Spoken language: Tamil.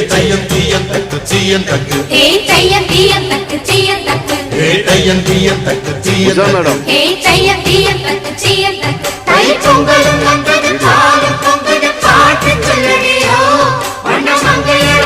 தையம் தீயம் தக்கு சீயம் தக்கு தையம் தீயம் தக்கு சீயம் தக்கு தையம் தீயம் தக்கு சீயம் தக்கு தையம் தீயம் தக்கு சீயம் தக்கு தை பொங்கலும்